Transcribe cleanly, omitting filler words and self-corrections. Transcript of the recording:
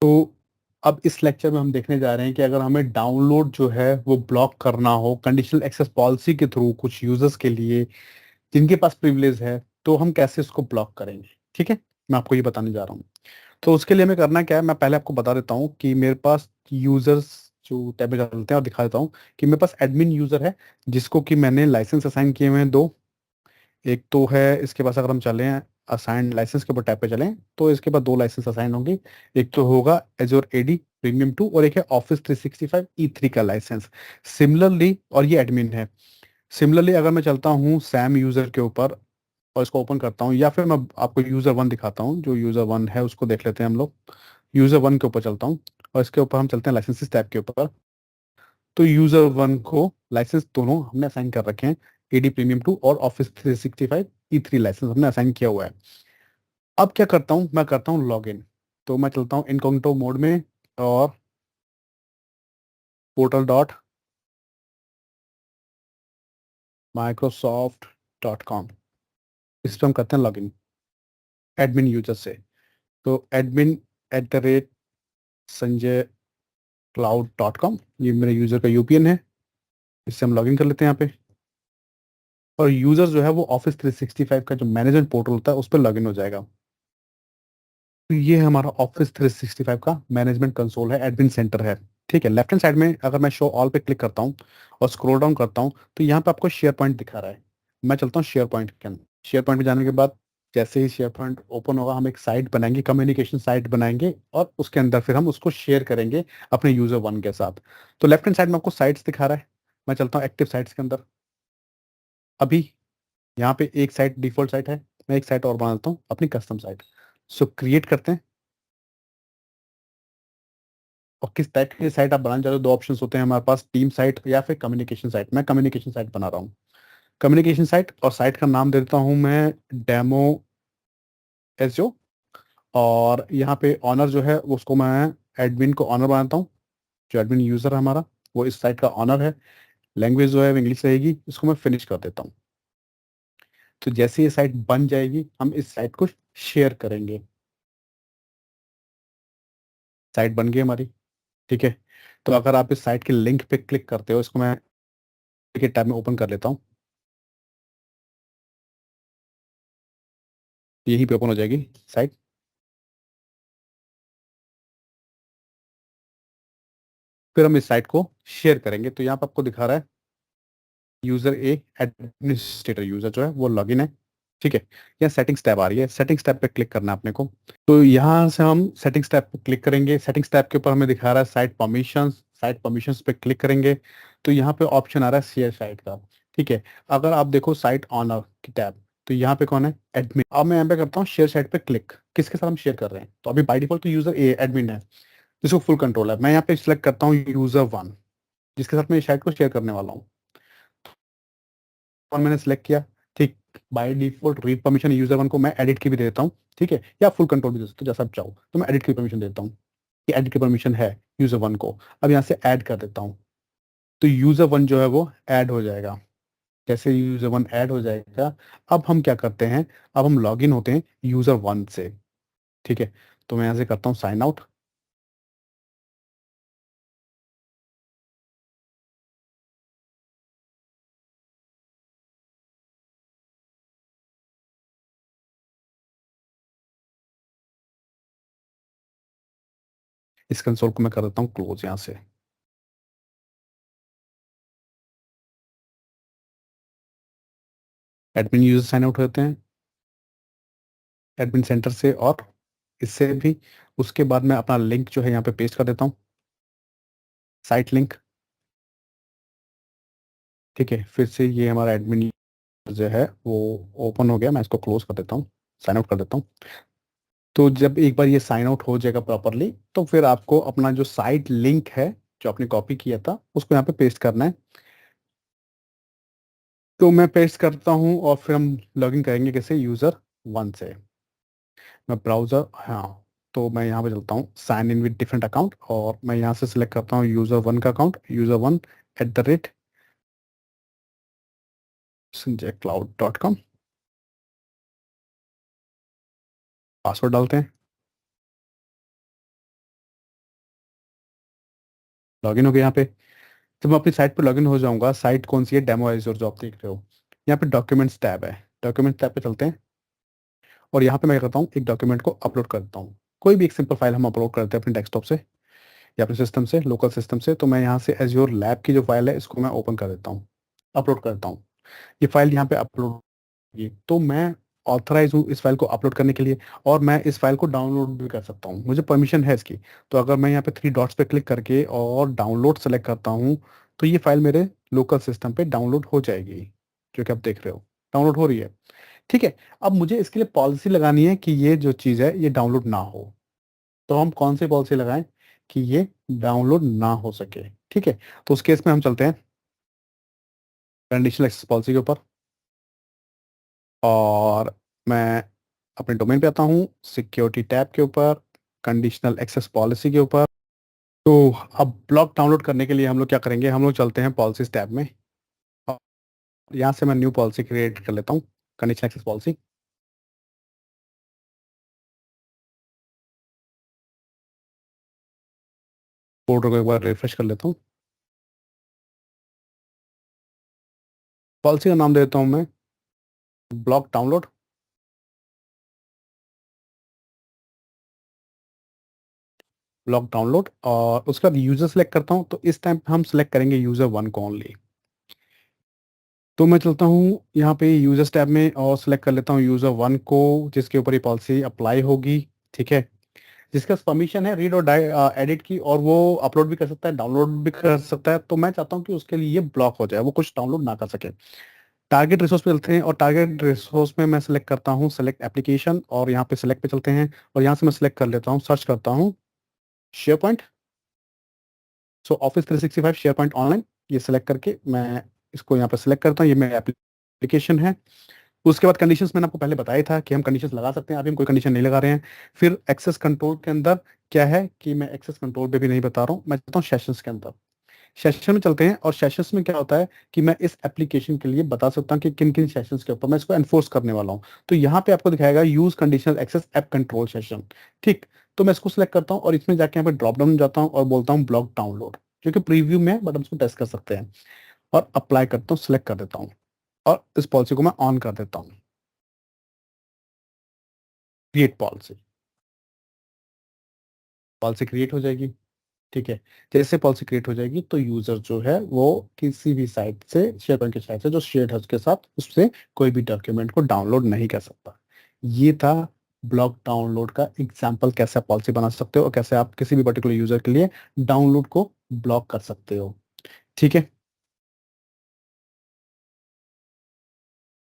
तो अब इस लेक्चर में हम देखने जा रहे हैं कि अगर हमें डाउनलोड जो है वो ब्लॉक करना हो कंडीशनल एक्सेस पॉलिसी के थ्रू कुछ यूजर्स के लिए जिनके पास प्रिविलेज है, तो हम कैसे उसको ब्लॉक करेंगे। ठीक है, मैं आपको ये बताने जा रहा हूँ। तो उसके लिए हमें करना क्या है, मैं पहले आपको बता देता हूँ कि मेरे पास यूजर्स जो टैब में चलते हैं, और दिखा देता हूँ कि मेरे पास एडमिन यूजर है जिसको कि मैंने लाइसेंस असाइन किए हुए हैं दो। एक तो है इसके पास, अगर हम चले हैं असाइन लाइसेंस के ऊपर टैब पे चलें तो इसके पास दो लाइसेंस असाइन होंगे। एक तो होगा एजोर एडी प्रीमियम 2 और एक है ऑफिस 365 E3 का लाइसेंस। सिमिलरली, और ये एडमिन है। सिमिलरली अगर मैं चलता हूँ सैम यूजर के ऊपर और इसको ओपन करता हूँ, या फिर मैं आपको यूजर वन दिखाता हूँ, जो यूजर वन है उसको देख लेते हैं हम लोग। यूजर वन के ऊपर चलता हूँ और इसके ऊपर हम चलते हैं लाइसेंसेस टैब के ऊपर। तो यूजर वन को लाइसेंस दोनों हमने असाइन कर रखे हैं, एडी प्रीमियम 2 और ऑफिस 365 E3 लाइसेंस हमने असाइन किया हुआ है। अब क्या करता हूँ, मैं करता हूँ लॉगिन। तो मैं चलता हूँ इनकॉग्निटो मोड में और पोर्टल .microsoft.com, इस पर हम करते हैं लॉगिन एडमिन यूजर से। तो admin@sanjaycloud.com, ये मेरे यूजर का यूपीएन है। इससे हम लॉगिन कर लेते हैं यहाँ पे। और यूजर जो है वो ऑफिस 365 का जो मैनेजमेंट पोर्टल होता है उस पर लॉगिन हो जाएगा। तो ये हमारा ऑफिस 365 का मैनेजमेंट कंसोल है, एडमिन सेंटर है। ठीक है, लेफ्ट हैंड साइड में अगर मैं शो ऑल पे क्लिक करता हूँ और स्क्रॉल डाउन करता हूँ तो यहाँ पे आपको शेयर पॉइंट दिखा रहा है। मैं चलता हूँ शेयर पॉइंट के अंदर। शेयर पॉइंट में जाने के बाद जैसे ही शेयर पॉइंट ओपन होगा, हम एक साइट बनाएंगे, कम्युनिकेशन साइट बनाएंगे, और उसके अंदर फिर हम उसको शेयर करेंगे अपने यूजर वन के साथ। तो लेफ्ट हैंड साइड में आपको साइट्स दिखा रहा है। मैं चलता हूँ एक्टिव साइट्स के अंदर। अभी यहाँ पे एक साइट डिफॉल्ट साइट है, मैं एक साइट और बनाता हूँ अपनी कस्टम साइट। सो क्रिएट करते हैं। और किस टाइप की साइट आप बनाना चाहते हो, दो ऑप्शंस होते हैं हमारे पास, टीम साइट या फिर कम्युनिकेशन साइट। मैं कम्युनिकेशन साइट बना रहा हूँ। कम्युनिकेशन साइट, और साइट का नाम दे देता हूँ मैं डेमो एसओ। और यहाँ पे ऑनर जो है उसको मैं एडमिन को ऑनर बनाता हूँ। जो एडमिन यूजर है हमारा वो इस साइट का ऑनर है। लैंग्वेज जो है वो इंग्लिश रहेगी, इसको मैं फिनिश कर देता हूँ। तो जैसे ये साइट बन जाएगी हम इस साइट को शेयर करेंगे। साइट बन गई हमारी। ठीक है, तो अगर आप इस साइट के लिंक पे क्लिक करते हो, इसको मैं के टैब में ओपन कर लेता हूँ। यहीं पे ओपन हो जाएगी साइट। फिर हम इस साइट को शेयर करेंगे। तो यहाँ पे आपको दिखा रहा है यूजर ए एडमिनिस्ट्रेटर यूजर जो है वो लॉगिन है। ठीक है, यहाँ सेटिंग्स टैब आ रही है, सेटिंग्स टैब पे क्लिक करना है अपने को। तो यहाँ से हम सेटिंग्स टैब पे क्लिक करेंगे। सेटिंग्स टैब के ऊपर हमें दिखा रहा है साइट परमिशंस। साइट परमिशंस पे क्लिक करेंगे तो यहाँ पे ऑप्शन आ रहा है शेयर साइट का। ठीक है, अगर आप देखो साइट ऑनर की टैब, तो यहाँ पे कौन है, एडमिन। अब मैं यहाँ पे करता हूँ शेयर साइट पे क्लिक। किसके साथ हम शेयर कर रहे हैं, तो अभी बाई डिफॉल्ट तो यूजर ए एडमिन है जिसको फुल कंट्रोल है। मैं यहाँ पे सिलेक्ट करता हूँ यूजर वन, जिसके साथ मैं इस साइट को शेयर करने वाला हूँ। और मैंने सेलेक्ट किया। ठीक, by default read permission user one को मैं एडिट की भी दे देता हूँ। ठीक है, या फुल कंट्रोल भी दे सकते हो, जैसा आप चाहो। तो मैं एडिट की परमिशन देता हूँ कि एडिट की परमिशन है यूजर वन को। अब यहाँ से ऐड कर देता हूँ। तो यूजर वन जो है वो ऐड हो जाएगा। जैसे यूजर वन ऐड हो जाएगा, अब हम क्या करते हैं, अब हम लॉग इन होते हैं यूजर वन से। ठीक है, तो मैं यहाँ से करता हूँ साइन आउट। इस कंसोल को मैं कर देता हूँ क्लोज यहाँ से। एडमिन यूजर साइन आउट होते हैं एडमिन सेंटर से, और इससे भी। उसके बाद मैं अपना लिंक जो है यहाँ पे पेस्ट कर देता हूँ, साइट लिंक। ठीक है, फिर से ये हमारा एडमिन जो है वो ओपन हो गया। मैं इसको क्लोज कर देता हूँ, साइन आउट कर देता हूँ। तो जब एक बार ये साइन आउट हो जाएगा प्रॉपरली, तो फिर आपको अपना जो साइट लिंक है जो आपने कॉपी किया था उसको यहाँ पे पेस्ट करना है। तो मैं पेस्ट करता हूँ और फिर हम लॉगिन करेंगे कैसे, यूज़र वन से। मैं ब्राउज़र, हाँ, तो मैं यहाँ पे चलता हूँ sign in with different account, और मैं यहाँ से सिलेक्ट करता हूँ यूज़र वन का account, user one @sanjaycloud.com। Password डालते हैं। लॉगिन हो गया यहाँ पे। जब मैं अपनी साइट पे लॉगिन हो जाऊंगा, साइट कौन सी है, डेमो एज़्योर जो आप देख रहे हो, यहाँ पे डॉक्यूमेंट्स टैब है। डॉक्यूमेंट्स टैब पे चलते हैं और यहाँ पे मैं क्या करता हूँ, एक डॉक्यूमेंट को अपलोड करता हूँ। कोई भी एक सिंपल फाइल हम अपलोड करते हैं अपने डेस्कटॉप से या अपने सिस्टम से, लोकल सिस्टम से। तो मैं यहाँ से एज़्योर लैब की जो फाइल है इसको मैं ओपन कर देता हूँ, अपलोड करता हूँ। ये फाइल यहाँ पे अपलोड होगी, तो मैं ऑथराइज हूँ इस फाइल को अपलोड करने के लिए, और मैं इस फाइल को डाउनलोड भी कर सकता हूँ, मुझे परमिशन है इसकी। तो अगर मैं यहाँ पे थ्री डॉट्स पे क्लिक करके और डाउनलोड सेलेक्ट करता हूँ, तो ये फाइल मेरे लोकल सिस्टम पे डाउनलोड हो जाएगी, जो कि आप देख रहे हो डाउनलोड हो रही है। ठीक है। अब मुझे इसके लिए पॉलिसी लगानी है कि ये जो चीज़ है ये डाउनलोड ना हो। तो हम कौन सी पॉलिसी लगाएं कि ये डाउनलोड ना हो सके? ठीक है। तो उस केस में हम चलते हैं कंडीशनल एक्सेस पॉलिसी के ऊपर, और मैं अपने डोमेन पे आता हूँ, सिक्योरिटी टैब के ऊपर, कंडीशनल एक्सेस पॉलिसी के ऊपर। तो अब ब्लॉक डाउनलोड करने के लिए हम लोग क्या करेंगे, हम लोग चलते हैं पॉलिसीज टैब में, और यहाँ से मैं न्यू पॉलिसी क्रिएट कर लेता हूँ, कंडीशनल एक्सेस पॉलिसी। पोर्टल को एक बार रिफ्रेश कर लेता हूँ। पॉलिसी का नाम दे देता हूँ मैं ब्लॉक डाउनलोड। ब्लॉक डाउनलोड, और उसके बाद यूजर सेलेक्ट करता हूँ। तो इस टाइम हम सेलेक्ट करेंगे यूजर वन को ओनली। तो मैं चलता हूँ यहाँ पे यूजर्स टैब में और सेलेक्ट कर लेता हूँ यूजर वन को, जिसके ऊपर ये पॉलिसी अप्लाई होगी। ठीक है। जिसका परमिशन है रीड और एडिट की, और वो अपलोड भी कर सकता है, डाउनलोड भी कर सकता है। तो मैं चाहता हूँ कि उसके लिए ये ब्लॉक हो जाए, वो कुछ डाउनलोड ना कर सके। टारगेट रिसोर्स पे चलते हैं, और टारगेट रिसोर्स में मैं सेलेक्ट करता हूँ सेलेक्ट एप्लीकेशन, और यहाँ पे सेलेक्ट पे चलते हैं, और यहाँ से मैं सेलेक्ट कर लेता हूँ, सर्च करता हूँ शेयर पॉइंट। सो ऑफिस 365 शेयर पॉइंट ऑनलाइन, ये सेलेक्ट करके मैं इसको यहाँ पे सेलेक्ट करता हूँ, ये मेरा एप्लीकेशन है। उसके बाद कंडीशंस मैंने आपको पहले बताया था कि हम कंडीशंस लगा सकते हैं, अभी हम कोई कंडीशन नहीं लगा रहे हैं। फिर एक्सेस कंट्रोल के अंदर क्या है कि मैं एक्सेस कंट्रोल पे भी नहीं बता रहा हूँ, मैं चाहता हूँ सेशंस के अंदर। सेशन में चलते हैं, और सेशंस में क्या होता है कि मैं इस एप्लीकेशन के लिए बता सकता हूँ कि किन किन सेशंस के ऊपर मैं इसको एनफोर्स करने वाला हूँ। तो यहाँ पे आपको दिखाएगा use conditional access app control session. ठीक। तो मैं इसको सिलेक्ट करता हूँ, और इसमें जाके यहाँ पे ड्रॉप डाउन जाता हूँ और बोलता हूँ ब्लॉक डाउनलोड, जो कि प्रीव्यू में है, बट हम इसको टेस्ट कर सकते हैं। और अप्लाई करता हूँ, सिलेक्ट कर देता हूँ, और इस पॉलिसी को मैं ऑन कर देता हूँ। क्रिएट पॉलिसी, पॉलिसी क्रिएट हो जाएगी। ठीक है। जैसे पॉलिसी क्रिएट हो जाएगी तो यूजर जो है वो किसी भी साइट से, शेयर पॉइंट की साइट से जो शेयर है उसके साथ, उससे कोई भी डॉक्यूमेंट को डाउनलोड नहीं कर सकता। ये था ब्लॉक डाउनलोड का एग्जाम्पल, कैसे आप पॉलिसी बना सकते हो और कैसे आप किसी भी पर्टिकुलर यूजर के लिए डाउनलोड को ब्लॉक कर सकते हो। ठीक है।